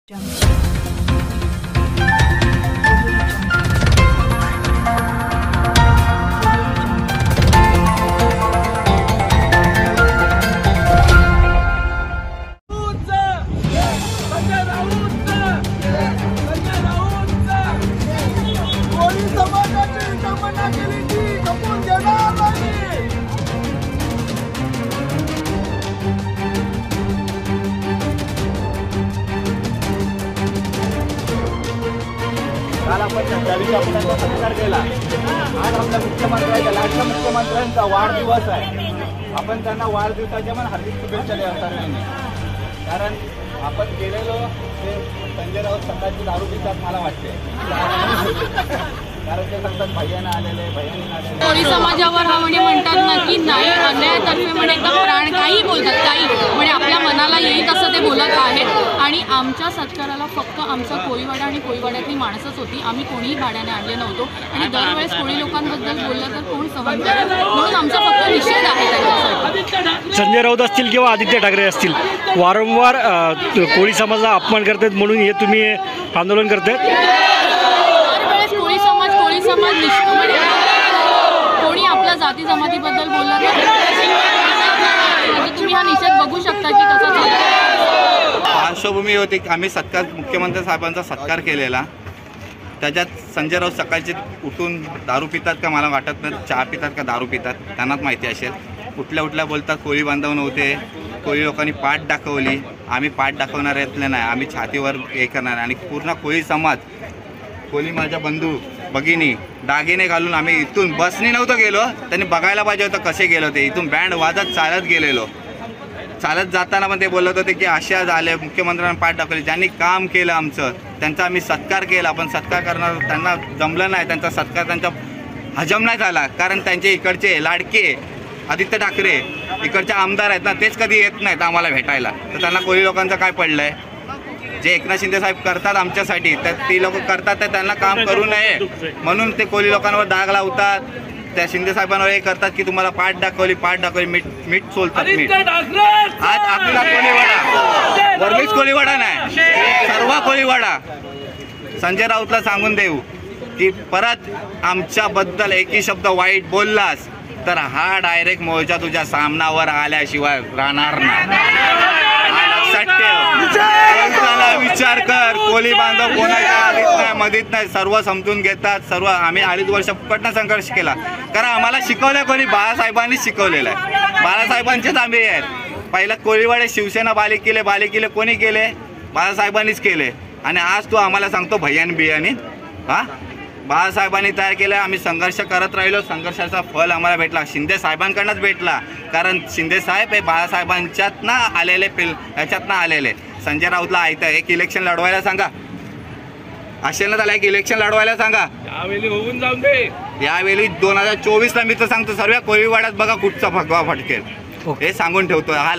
काल आपण सत्कार केला। आज आपल्या मुख्यमंत्र्यांचा लाडक्या मुख्यमंत्र्यांचा वाढदिवस आहे। आपण त्यांना वाढदिवसाच्या पण हार्दिक शुभेच्छा द्याव्या, कारण आपण गेलेलो ते संजय राऊत सकाळची दारू पितात मला वाटते, कारण ते सांगतात भैयाने आलेले भैयाने आलेले। कोळी समाजावर हा म्हणजे म्हणतात ना की नाही अन्यायातर्फे म्हणे प्राण काही बोलतात, काही म्हणजे आपल्या मनाला येईल तसं ते बोलत आहेत। आणि आमच्या सत्काराला फक्त आमचा कोळीवाडा आणि कोळीवाड्यातली माणसंच होती, आम्ही कोणीही भाड्याने आणले नव्हतो। आणि दरवेळेस कोळी लोकांबद्दल बोललं तर कोण सहन करेल, म्हणून आमचा फक्त निषेध आहे त्याच्यासाठी। संजय राऊत असतील किंवा आदित्य ठाकरे असतील वारंवार कोळी समाजाचा अपमान करतात, म्हणून हे तुम्ही आंदोलन करतायत। दरवेळेस कोळी समाज म्हणजे कोणी आपल्या जाती जमातीबद्दल बोलला तर तुम्ही हा निषेध बघू शकता की कसा चालतो। पार्श्वभूमी होती, आम्ही सत्कार मुख्यमंत्री साहेबांचा सत्कार केलेला, त्याच्यात संजय राऊत सकाळचे उठून दारू पितात का मला वाटत नाही, चहा पितात का दारू पितात त्यांनाच माहिती असेल। उठल्या बोलतात कोळी बांधव नव्हते, कोळी लोकांनी पाठ दाखवली, आम्ही पाठ दाखवणार यातले नाही, आम्ही छातीवर हे करणार। आणि पूर्ण कोळी समाज, कोळी माझ्या बंधू भगिनी दागिने घालून आम्ही इथून बसने नव्हतं गेलो, त्यांनी बघायला पाहिजे होतं कसे गेलो ते, इथून बँड वाजत चालत गेलेलो। चालत जाताना पण ते बोलत होते की अशा झाले, मुख्यमंत्र्यांना पाठ दाखवली, ज्यांनी काम केलं आमचं त्यांचा आम्ही सत्कार केला, पण सत्कार करणार त्यांना जमलं नाही, त्यांचा सत्कार त्यांचा हजम नाही झाला, कारण त्यांचे इकडचे लाडके आदित्य ठाकरे इकडचे आमदार आहेत ना, तेच कधी येत नाहीत आम्हाला भेटायला, तर त्यांना कोळी लोकांचं काय पडलं आहे। जे एकनाथ शिंदे साहेब करतात आमच्यासाठी, तर ती लोक करतात तर त्यांना काम करू नये म्हणून ते कोळी लोकांवर दाग लावतात, त्या शिंदे साहेबांवर हे करतात की तुम्हाला पाठ दाखवली मीठ सोलतात मीठ। आज आपला कोळीवाडा वरलीच कोळीवाडा नाही, सर्व कोळीवाडा संजय राऊतला सांगून देऊ की परत आमच्याबद्दल एकही शब्द वाईट बोललास तर हा डायरेक्ट मोर्चा तुझ्या सामनावर आल्याशिवाय राहणार नाही। विचार कर, कोळी बांधव कोणाच्या आधीत नाही मधीत नाही, सर्व समजून घेतात सर्व। आम्ही 2.5 वर्ष फुकटनं संघर्ष केला, कारण आम्हाला शिकवलं कोणी, बाळासाहेबांनी शिकवलेलं आहे, बाळासाहेबांचेच आम्ही आहेत। पहिला कोळीवाडे शिवसेना बाले कोणी केले, बाळासाहेबांनीच केले। आणि आज तू आम्हाला सांगतो भैयान बियानी, हा बाळासाहेबांनी तयार केलं, आम्ही संघर्ष करत राहिलो, संघर्षाचा फल आम्हाला भेटला, शिंदे साहेबांकडनंच भेटला, कारण शिंदे साहेब हे बाळासाहेबांच्यातनं आलेले ह्याच्यातनं आलेले। संजय राऊतला ऐकतं एक इलेक्शन लढवायला सांगा, असेल ना त्याला एक इलेक्शन लढवायला सांगा, यावेळी होऊन जाऊन दे। यावेळी 2024ला मी तर सांगतो सर्व कोळीवाड्यात बघा कुठचा फगवा फटकेल, हे सांगून ठेवतो। हा